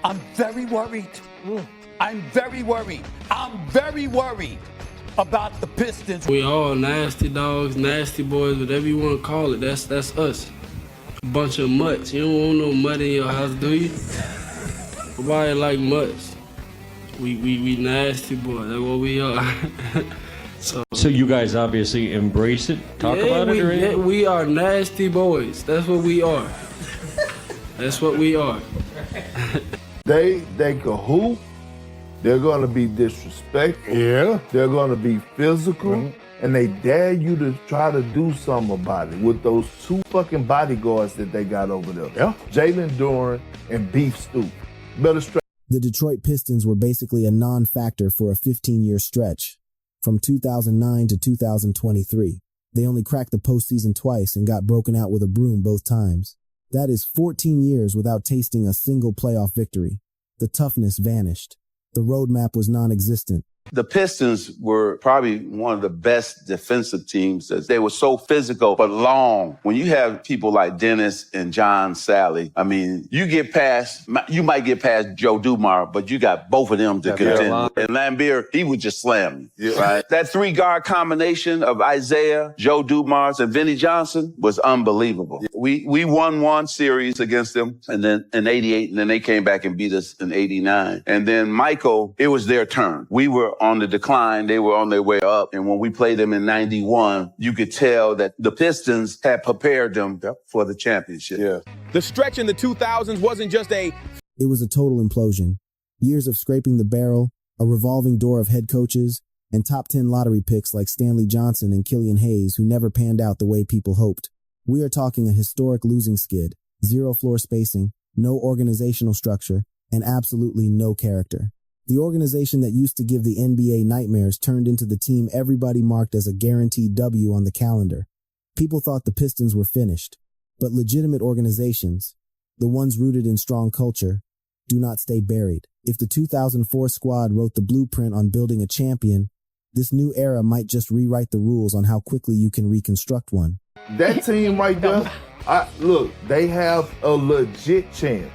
I'm very worried. I'm very worried. I'm very worried about the Pistons. We all nasty dogs, nasty boys, whatever you want to call it. That's us. A bunch of mutts. You don't want no mutt in your house, do you? Nobody like mutts. We nasty boys. That's what we are. So you guys obviously embrace it, talk about it, or anything? Yeah, we are nasty boys. That's what we are. That's what we are. They can hoop. They're going to be disrespectful. Yeah. They're going to be physical. And they dare you to try to do something about it with those two fucking bodyguards that they got over there. Yeah. Jalen Duren and Beef Stoop. Better strap. The Detroit Pistons were basically a non-factor for a 15-year stretch. From 2009 to 2023, they only cracked the postseason twice and got broken out with a broom both times. That is 14 years without tasting a single playoff victory. The toughness vanished. The roadmap was non-existent. The Pistons were probably one of the best defensive teams. They were so physical, but long. When you have people like Dennis and John Sally, I mean, you might get past Joe Dumars, but you got both of them to contend. And Lambeer, he would just slam you, right? That three-guard combination of Isaiah, Joe Dumars, and Vinnie Johnson was unbelievable. We won one series against them, and then in 88, and then they came back and beat us in 89. And then Michael, it was their turn. We were on the decline. They were on their way up. And when we played them in 91, you could tell that the Pistons had prepared them for the championship. Yeah. The stretch in the 2000s wasn't just It was a total implosion. Years of scraping the barrel, a revolving door of head coaches, and top 10 lottery picks like Stanley Johnson and Killian Hayes who never panned out the way people hoped. We are talking a historic losing skid, zero floor spacing, no organizational structure, and absolutely no character. The organization that used to give the NBA nightmares turned into the team everybody marked as a guaranteed W on the calendar. People thought the Pistons were finished, but legitimate organizations, the ones rooted in strong culture, do not stay buried. If the 2004 squad wrote the blueprint on building a champion, this new era might just rewrite the rules on how quickly you can reconstruct one. That team right there, look, they have a legit chance.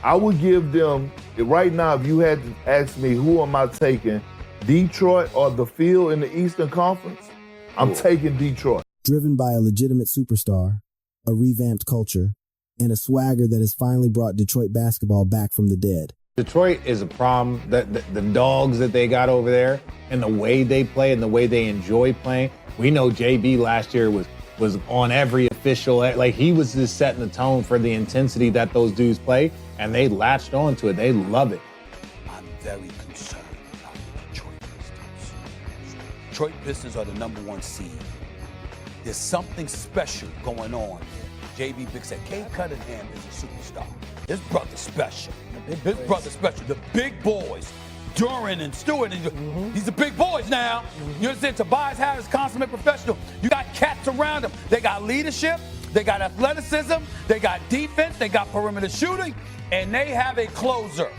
I would give them, right now, if you had to ask me who am I taking, Detroit or the field in the Eastern Conference, I'm taking Detroit. Driven by a legitimate superstar, a revamped culture, and a swagger that has finally brought Detroit basketball back from the dead. Detroit is a problem. The dogs that they got over there and the way they play and the way they enjoy playing. We know JB last year was on every official, like he was just setting the tone for the intensity that those dudes play, and they latched on to it. They love it. I'm very concerned about the Detroit Pistons. Detroit Pistons are the #1 seed. There's something special going on here. JB Big said, Kay Cunningham is a superstar. His brother's special. His brother's special. The big boys, Duren and Stewart, these are big boys now. You understand? Tobias Harris, consummate professional. You got cats around them. They got leadership. They got athleticism. They got defense. They got perimeter shooting. And they have a closer.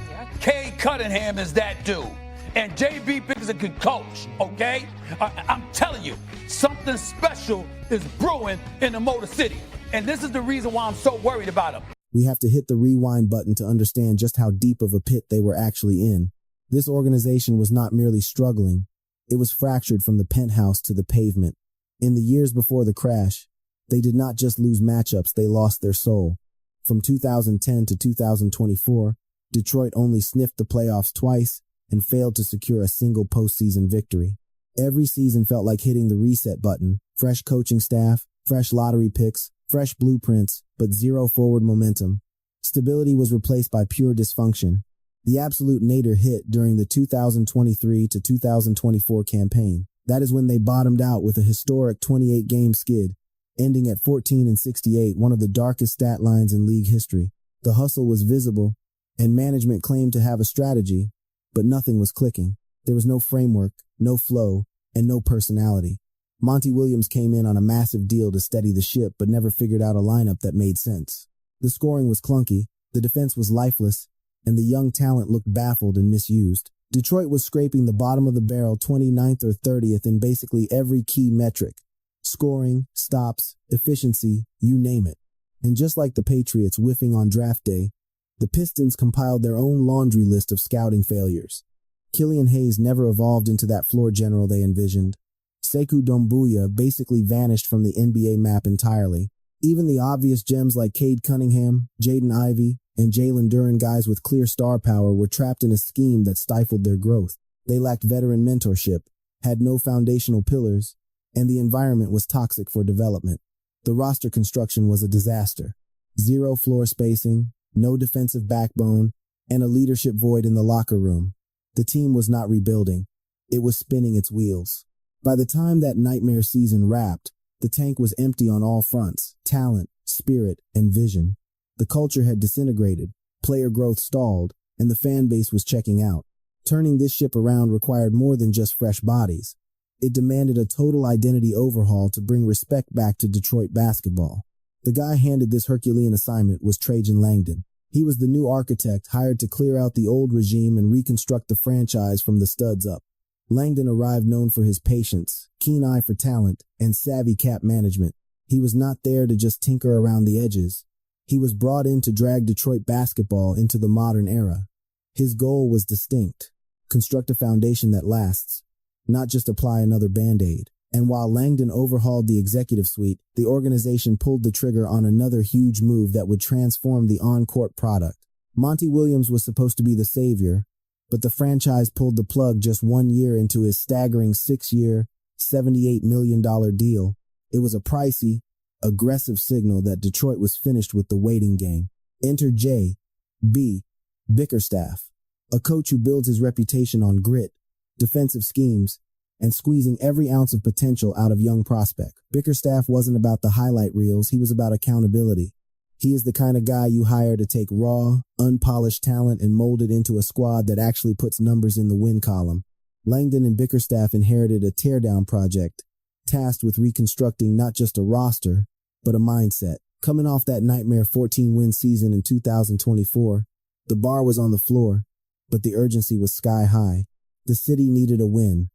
Kay Cunningham is that dude. And J.B. Biggs is a good coach, okay? I'm telling you, something special is brewing in the Motor City. And this is the reason why I'm so worried about them. We have to hit the rewind button to understand just how deep of a pit they were actually in. This organization was not merely struggling. It was fractured from the penthouse to the pavement. In the years before the crash, they did not just lose matchups, they lost their soul. From 2010 to 2024, Detroit only sniffed the playoffs twice and failed to secure a single postseason victory. Every season felt like hitting the reset button, fresh coaching staff, fresh lottery picks, fresh blueprints, but zero forward momentum. Stability was replaced by pure dysfunction. The absolute nadir hit during the 2023 to 2024 campaign. That is when they bottomed out with a historic 28-game skid, ending at 14-68, one of the darkest stat lines in league history. The hustle was visible, and management claimed to have a strategy, but nothing was clicking. There was no framework, no flow, and no personality. Monty Williams came in on a massive deal to steady the ship, but never figured out a lineup that made sense. The scoring was clunky, the defense was lifeless, and the young talent looked baffled and misused. Detroit was scraping the bottom of the barrel 29th or 30th in basically every key metric. Scoring, stops, efficiency, you name it. And just like the Patriots whiffing on draft day, The Pistons compiled their own laundry list of scouting failures. Killian Hayes never evolved into that floor general they envisioned. Sekou Doumbouya basically vanished from the NBA map entirely. Even the obvious gems like Cade Cunningham, Jaden Ivey, and Jalen Duren, guys with clear star power, were trapped in a scheme that stifled their growth. They lacked veteran mentorship, had no foundational pillars, and the environment was toxic for development. The roster construction was a disaster. Zero floor spacing, no defensive backbone, and a leadership void in the locker room. The team was not rebuilding. It was spinning its wheels. By the time that nightmare season wrapped, the tank was empty on all fronts: talent, spirit, and vision. The culture had disintegrated, player growth stalled, and the fan base was checking out. Turning this ship around required more than just fresh bodies. It demanded a total identity overhaul to bring respect back to Detroit basketball. The guy handed this Herculean assignment was Trajan Langdon. He was the new architect hired to clear out the old regime and reconstruct the franchise from the studs up. Langdon arrived known for his patience, keen eye for talent, and savvy cap management. He was not there to just tinker around the edges. He was brought in to drag Detroit basketball into the modern era. His goal was distinct: construct a foundation that lasts, not just apply another Band-Aid. And while Langdon overhauled the executive suite, the organization pulled the trigger on another huge move that would transform the on-court product. Monty Williams was supposed to be the savior, but the franchise pulled the plug just 1 year into his staggering 6-year, $78 million deal. It was a pricey, aggressive signal that Detroit was finished with the waiting game. Enter J.B. Bickerstaff, a coach who builds his reputation on grit, defensive schemes, and squeezing every ounce of potential out of young prospect. Bickerstaff wasn't about the highlight reels, he was about accountability. He is the kind of guy you hire to take raw, unpolished talent and mold it into a squad that actually puts numbers in the win column. Langdon and Bickerstaff inherited a teardown project, tasked with reconstructing not just a roster, but a mindset. Coming off that nightmare 14-win season in 2024, the bar was on the floor, but the urgency was sky high. The city needed a win,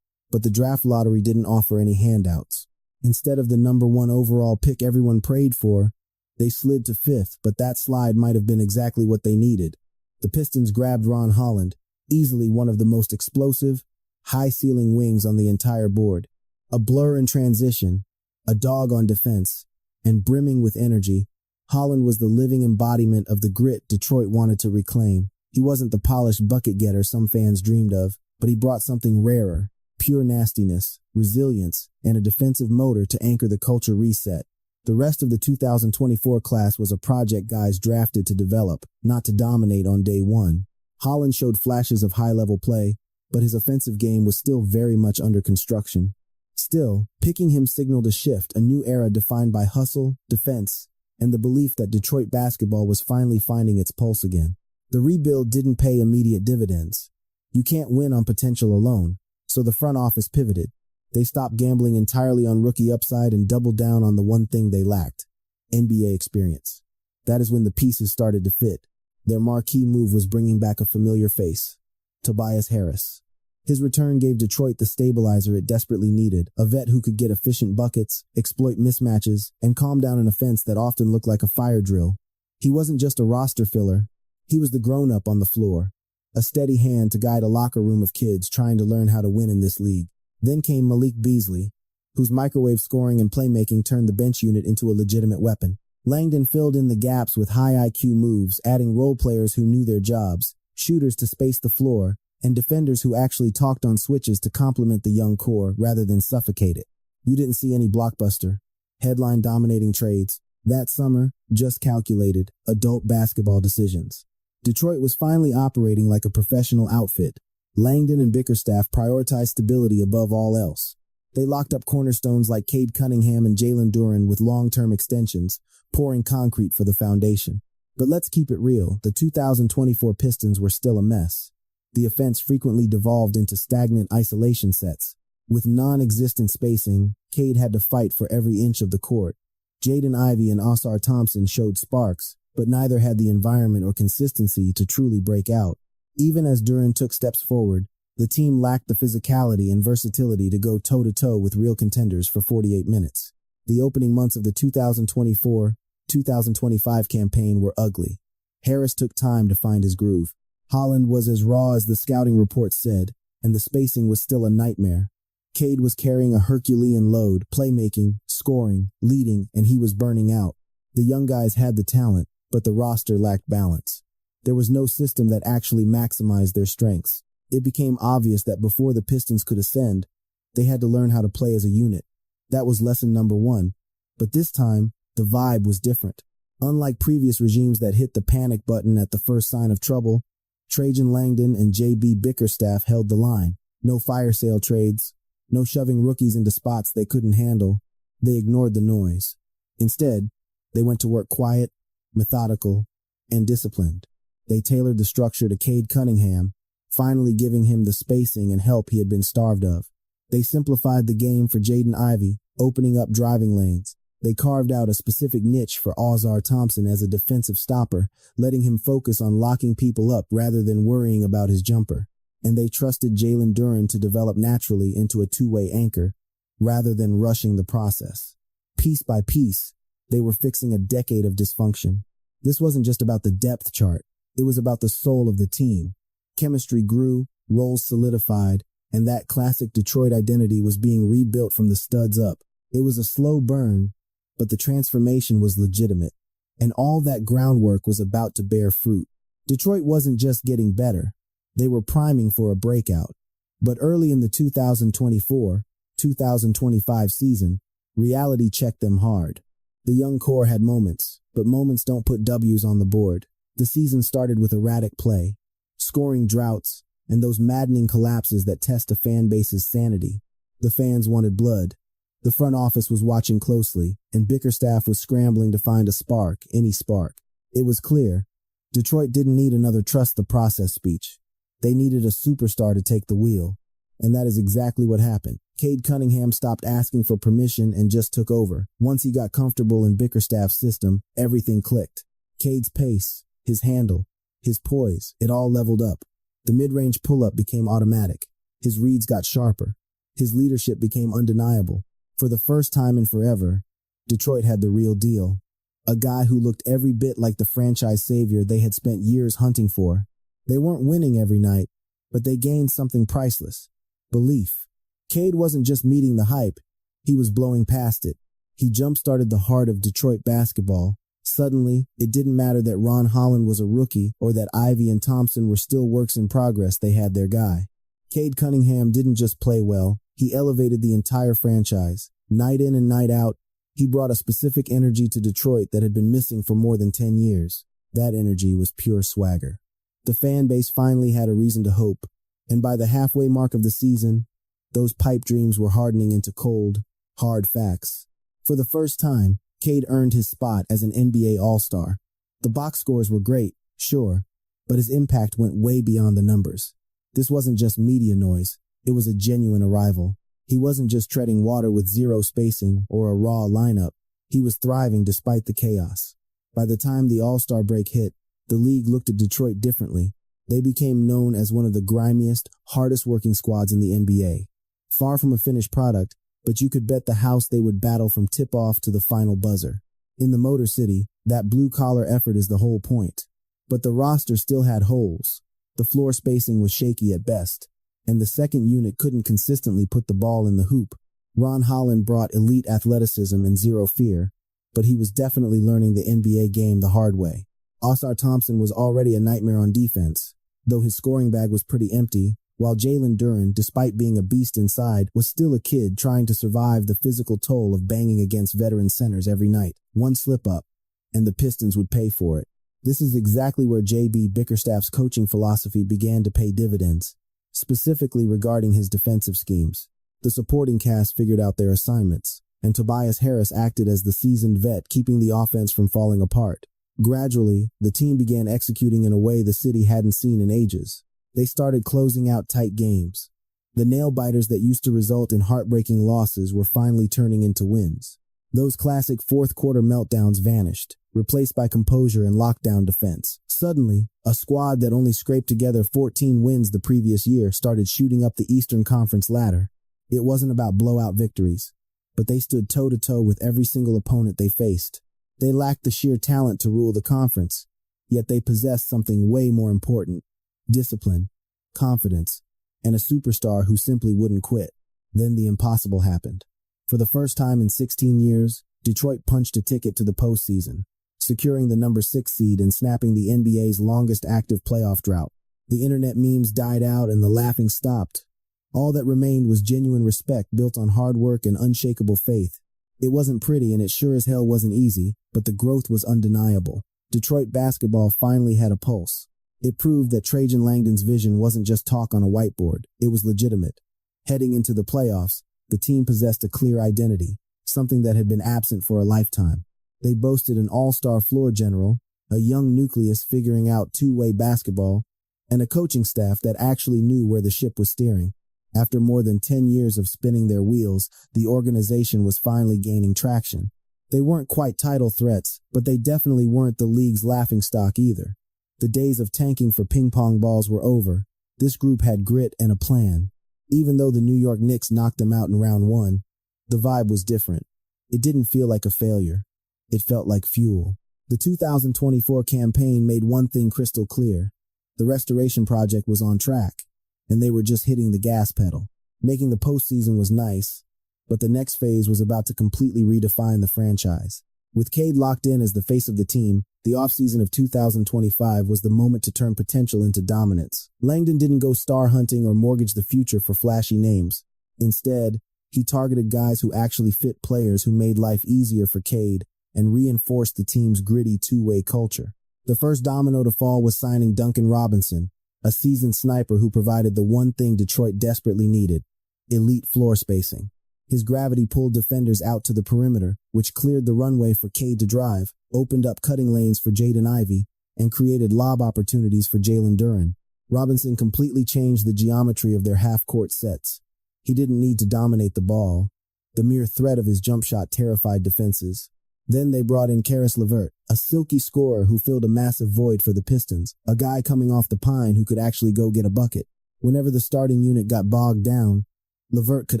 but the draft lottery didn't offer any handouts. Instead of the number 1 overall pick everyone prayed for, they slid to 5th, but that slide might have been exactly what they needed. The Pistons grabbed Ron Holland, easily one of the most explosive, high-ceiling wings on the entire board. A blur in transition, a dog on defense, and brimming with energy, Holland was the living embodiment of the grit Detroit wanted to reclaim. He wasn't the polished bucket-getter some fans dreamed of, but he brought something rarer: pure nastiness, resilience, and a defensive motor to anchor the culture reset. The rest of the 2024 class was a project guys drafted to develop, not to dominate on day one. Holland showed flashes of high-level play, but his offensive game was still very much under construction. Still, picking him signaled a shift, a new era defined by hustle, defense, and the belief that Detroit basketball was finally finding its pulse again. The rebuild didn't pay immediate dividends. You can't win on potential alone, so the front office pivoted. They stopped gambling entirely on rookie upside and doubled down on the one thing they lacked: NBA experience. That is when the pieces started to fit. Their marquee move was bringing back a familiar face: Tobias Harris. His return gave Detroit the stabilizer it desperately needed, a vet who could get efficient buckets, exploit mismatches, and calm down an offense that often looked like a fire drill. He wasn't just a roster filler, he was the grown-up on the floor, a steady hand to guide a locker room of kids trying to learn how to win in this league. Then came Malik Beasley, whose microwave scoring and playmaking turned the bench unit into a legitimate weapon. Langdon filled in the gaps with high IQ moves, adding role players who knew their jobs, shooters to space the floor, and defenders who actually talked on switches to complement the young core rather than suffocate it. You didn't see any blockbuster, headline-dominating trades. That summer, just calculated, adult basketball decisions. Detroit was finally operating like a professional outfit. Langdon and Bickerstaff prioritized stability above all else. They locked up cornerstones like Cade Cunningham and Jalen Duren with long-term extensions, pouring concrete for the foundation. But let's keep it real, the 2024 Pistons were still a mess. The offense frequently devolved into stagnant isolation sets. With non-existent spacing, Cade had to fight for every inch of the court. Jaden Ivey and Osar Thompson showed sparks, but neither had the environment or consistency to truly break out. Even as Duren took steps forward, the team lacked the physicality and versatility to go toe-to-toe with real contenders for 48 minutes. The opening months of the 2024-2025 campaign were ugly. Harris took time to find his groove. Holland was as raw as the scouting report said, and the spacing was still a nightmare. Cade was carrying a Herculean load, playmaking, scoring, leading, and he was burning out. The young guys had the talent, but the roster lacked balance. There was no system that actually maximized their strengths. It became obvious that before the Pistons could ascend, they had to learn how to play as a unit. That was lesson number 1. But this time, the vibe was different. Unlike previous regimes that hit the panic button at the first sign of trouble, Trajan Langdon and J.B. Bickerstaff held the line. No fire sale trades, no shoving rookies into spots they couldn't handle. They ignored the noise. Instead, they went to work quiet, methodical, and disciplined. They tailored the structure to Cade Cunningham, finally giving him the spacing and help he had been starved of. They simplified the game for Jaden Ivey, opening up driving lanes. They carved out a specific niche for Ozar Thompson as a defensive stopper, letting him focus on locking people up rather than worrying about his jumper. And they trusted Jalen Duren to develop naturally into a two-way anchor, rather than rushing the process. Piece by piece, they were fixing a decade of dysfunction. This wasn't just about the depth chart. It was about the soul of the team. Chemistry grew, roles solidified, and that classic Detroit identity was being rebuilt from the studs up. It was a slow burn, but the transformation was legitimate, and all that groundwork was about to bear fruit. Detroit wasn't just getting better. They were priming for a breakout. But early in the 2024-2025 season, reality checked them hard. The young core had moments, but moments don't put W's on the board. The season started with erratic play, scoring droughts, and those maddening collapses that test a fan base's sanity. The fans wanted blood. The front office was watching closely, and Bickerstaff was scrambling to find a spark, any spark. It was clear. Detroit didn't need another trust the process speech. They needed a superstar to take the wheel. And that is exactly what happened. Cade Cunningham stopped asking for permission and just took over. Once he got comfortable in Bickerstaff's system, everything clicked. Cade's pace, his handle, his poise, it all leveled up. The mid-range pull-up became automatic. His reads got sharper. His leadership became undeniable. For the first time in forever, Detroit had the real deal. A guy who looked every bit like the franchise savior they had spent years hunting for. They weren't winning every night, but they gained something priceless. Belief. Cade wasn't just meeting the hype, he was blowing past it. He jump-started the heart of Detroit basketball. Suddenly, it didn't matter that Ron Holland was a rookie or that Ivey and Thompson were still works in progress, they had their guy. Cade Cunningham didn't just play well, he elevated the entire franchise. Night in and night out, he brought a specific energy to Detroit that had been missing for more than 10 years. That energy was pure swagger. The fan base finally had a reason to hope, and by the halfway mark of the season, those pipe dreams were hardening into cold, hard facts. For the first time, Cade earned his spot as an NBA All-Star. The box scores were great, sure, but his impact went way beyond the numbers. This wasn't just media noise, it was a genuine arrival. He wasn't just treading water with zero spacing or a raw lineup, he was thriving despite the chaos. By the time the All-Star break hit, the league looked at Detroit differently. They became known as one of the grimiest, hardest-working squads in the NBA. Far from a finished product, but you could bet the house they would battle from tip-off to the final buzzer. In the Motor City, that blue-collar effort is the whole point. But the roster still had holes. The floor spacing was shaky at best, and the second unit couldn't consistently put the ball in the hoop. Ron Holland brought elite athleticism and zero fear, but he was definitely learning the NBA game the hard way. Ozar Thompson was already a nightmare on defense, though his scoring bag was pretty empty, while Jalen Duren, despite being a beast inside, was still a kid trying to survive the physical toll of banging against veteran centers every night. One slip-up, and the Pistons would pay for it. This is exactly where J.B. Bickerstaff's coaching philosophy began to pay dividends, specifically regarding his defensive schemes. The supporting cast figured out their assignments, and Tobias Harris acted as the seasoned vet, keeping the offense from falling apart. Gradually, the team began executing in a way the city hadn't seen in ages. They started closing out tight games. The nail-biters that used to result in heartbreaking losses were finally turning into wins. Those classic fourth-quarter meltdowns vanished, replaced by composure and lockdown defense. Suddenly, a squad that only scraped together 14 wins the previous year started shooting up the Eastern Conference ladder. It wasn't about blowout victories, but they stood toe-to-toe with every single opponent they faced. They lacked the sheer talent to rule the conference, Yet they possessed something way more important: discipline, confidence, and a superstar who simply wouldn't quit. Then the impossible happened. For the first time in 16 years, Detroit punched a ticket to the postseason, securing the number 6 seed and snapping the NBA's longest active playoff drought. The internet memes died out and the laughing stopped. All that remained was genuine respect built on hard work and unshakable faith. It wasn't pretty and it sure as hell wasn't easy, but the growth was undeniable. Detroit basketball finally had a pulse. It proved that Trajan Langdon's vision wasn't just talk on a whiteboard, it was legitimate. Heading into the playoffs, the team possessed a clear identity, something that had been absent for a lifetime. They boasted an all-star floor general, a young nucleus figuring out two-way basketball, and a coaching staff that actually knew where the ship was steering. After more than 10 years of spinning their wheels, the organization was finally gaining traction. They weren't quite title threats, but they definitely weren't the league's laughingstock either. The days of tanking for ping-pong balls were over. This group had grit and a plan. Even though the New York Knicks knocked them out in round 1, the vibe was different. It didn't feel like a failure. It felt like fuel. The 2024 campaign made one thing crystal clear. The restoration project was on track, and they were just hitting the gas pedal. Making the postseason was nice, but the next phase was about to completely redefine the franchise. With Cade locked in as the face of the team, the offseason of 2025 was the moment to turn potential into dominance. Langdon didn't go star hunting or mortgage the future for flashy names. Instead, he targeted guys who actually fit, players who made life easier for Cade and reinforced the team's gritty two-way culture. The first domino to fall was signing Duncan Robinson, a seasoned sniper who provided the one thing Detroit desperately needed: elite floor spacing. His gravity pulled defenders out to the perimeter, which cleared the runway for Cade to drive, opened up cutting lanes for Jaden Ivey, and created lob opportunities for Jalen Duren. Robinson completely changed the geometry of their half-court sets. He didn't need to dominate the ball. The mere threat of his jump shot terrified defenses. Then they brought in Karis LeVert, a silky scorer who filled a massive void for the Pistons, a guy coming off the pine who could actually go get a bucket. Whenever the starting unit got bogged down, LeVert could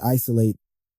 isolate,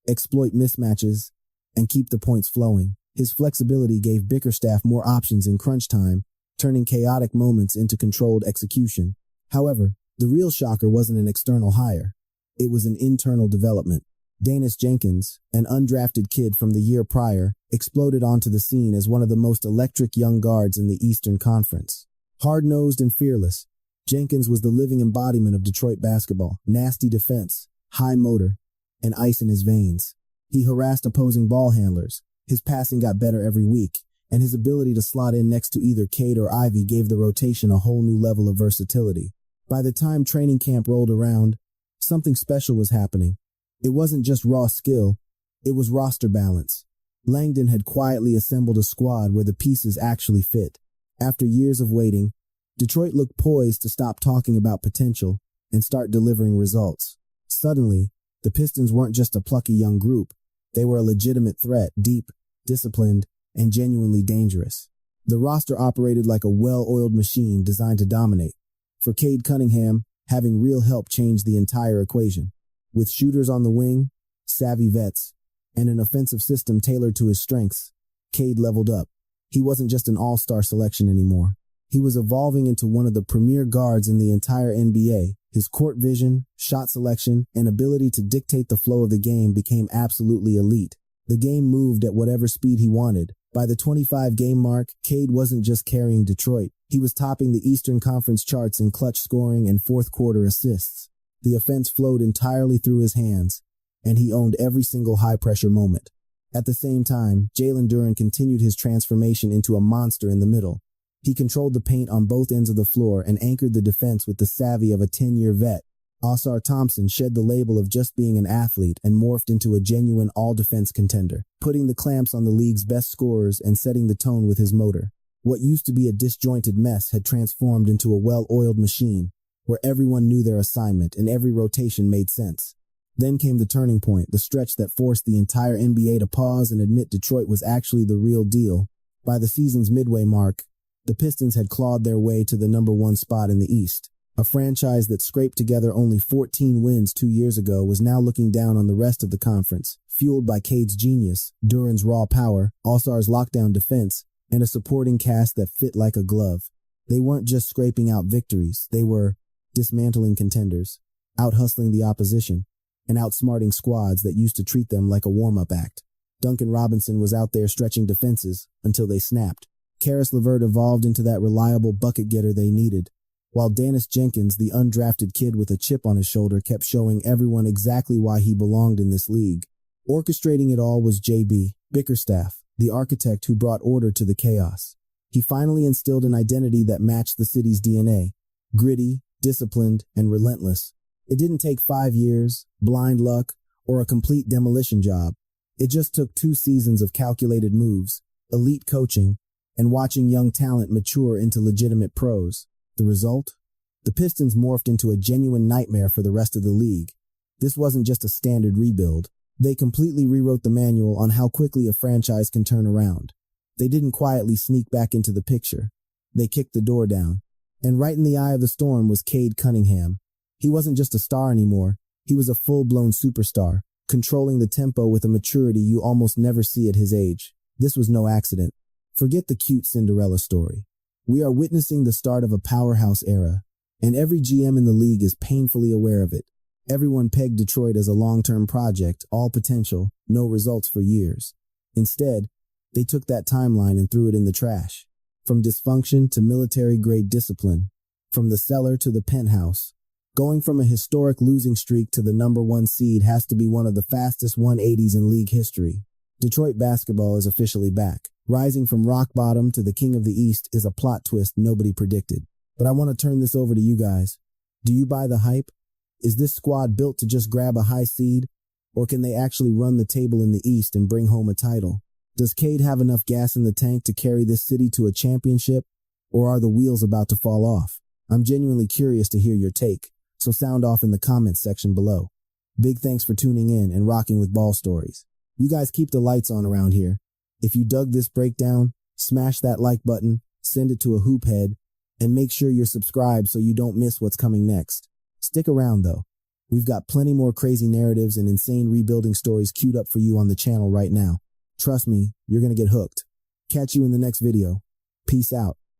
exploit mismatches, and keep the points flowing. His flexibility gave Bickerstaff more options in crunch time, turning chaotic moments into controlled execution. However, the real shocker wasn't an external hire. It was an internal development. Danis Jenkins, an undrafted kid from the year prior, exploded onto the scene as one of the most electric young guards in the Eastern Conference. Hard-nosed and fearless, Jenkins was the living embodiment of Detroit basketball: nasty defense, high motor, and ice in his veins. He harassed opposing ball handlers, his passing got better every week, and his ability to slot in next to either Cade or Ivy gave the rotation a whole new level of versatility. By the time training camp rolled around, something special was happening. It wasn't just raw skill, it was roster balance. Langdon had quietly assembled a squad where the pieces actually fit. After years of waiting, Detroit looked poised to stop talking about potential and start delivering results. Suddenly, the Pistons weren't just a plucky young group. They were a legitimate threat, deep, disciplined, and genuinely dangerous. The roster operated like a well-oiled machine designed to dominate. For Cade Cunningham, having real help changed the entire equation. With shooters on the wing, savvy vets, and an offensive system tailored to his strengths, Cade leveled up. He wasn't just an all-star selection anymore. He was evolving into one of the premier guards in the entire NBA. His court vision, shot selection, and ability to dictate the flow of the game became absolutely elite. The game moved at whatever speed he wanted. By the 25-game mark, Cade wasn't just carrying Detroit. He was topping the Eastern Conference charts in clutch scoring and fourth-quarter assists. The offense flowed entirely through his hands, and he owned every single high-pressure moment. At the same time, Jalen Duren continued his transformation into a monster in the middle. He controlled the paint on both ends of the floor and anchored the defense with the savvy of a 10-year vet. Ausar Thompson shed the label of just being an athlete and morphed into a genuine all-defense contender, putting the clamps on the league's best scorers and setting the tone with his motor. What used to be a disjointed mess had transformed into a well-oiled machine, where everyone knew their assignment and every rotation made sense. Then came the turning point, the stretch that forced the entire NBA to pause and admit Detroit was actually the real deal. By the season's midway mark, the Pistons had clawed their way to the number 1 spot in the East. A franchise that scraped together only 14 wins 2 years ago was now looking down on the rest of the conference, fueled by Cade's genius, Duren's raw power, Ausar's lockdown defense, and a supporting cast that fit like a glove. They weren't just scraping out victories, they were dismantling contenders, out-hustling the opposition, and outsmarting squads that used to treat them like a warm-up act. Duncan Robinson was out there stretching defenses until they snapped. Karis LeVert evolved into that reliable bucket getter they needed, while Dennis Jenkins, the undrafted kid with a chip on his shoulder, kept showing everyone exactly why he belonged in this league. Orchestrating it all was J.B. Bickerstaff, the architect who brought order to the chaos. He finally instilled an identity that matched the city's DNA, gritty, disciplined, and relentless. It didn't take 5 years, blind luck, or a complete demolition job. It just took 2 seasons of calculated moves, elite coaching, and watching young talent mature into legitimate pros. The result? The Pistons morphed into a genuine nightmare for the rest of the league. This wasn't just a standard rebuild. They completely rewrote the manual on how quickly a franchise can turn around. They didn't quietly sneak back into the picture. They kicked the door down. And right in the eye of the storm was Cade Cunningham. He wasn't just a star anymore. He was a full-blown superstar, controlling the tempo with a maturity you almost never see at his age. This was no accident. Forget the cute Cinderella story. We are witnessing the start of a powerhouse era, and every GM in the league is painfully aware of it. Everyone pegged Detroit as a long-term project, all potential, no results for years. Instead, they took that timeline and threw it in the trash. From dysfunction to military-grade discipline, from the cellar to the penthouse, going from a historic losing streak to the #1 seed has to be one of the fastest 180s in league history. Detroit basketball is officially back. Rising from rock bottom to the king of the East is a plot twist nobody predicted. But I want to turn this over to you guys. Do you buy the hype? Is this squad built to just grab a high seed? Or can they actually run the table in the East and bring home a title? Does Cade have enough gas in the tank to carry this city to a championship? Or are the wheels about to fall off? I'm genuinely curious to hear your take, so sound off in the comments section below. Big thanks for tuning in and rocking with Ball Stories. You guys keep the lights on around here. If you dug this breakdown, smash that like button, send it to a hoop head, and make sure you're subscribed so you don't miss what's coming next. Stick around though. We've got plenty more crazy narratives and insane rebuilding stories queued up for you on the channel right now. Trust me, you're going to get hooked. Catch you in the next video. Peace out.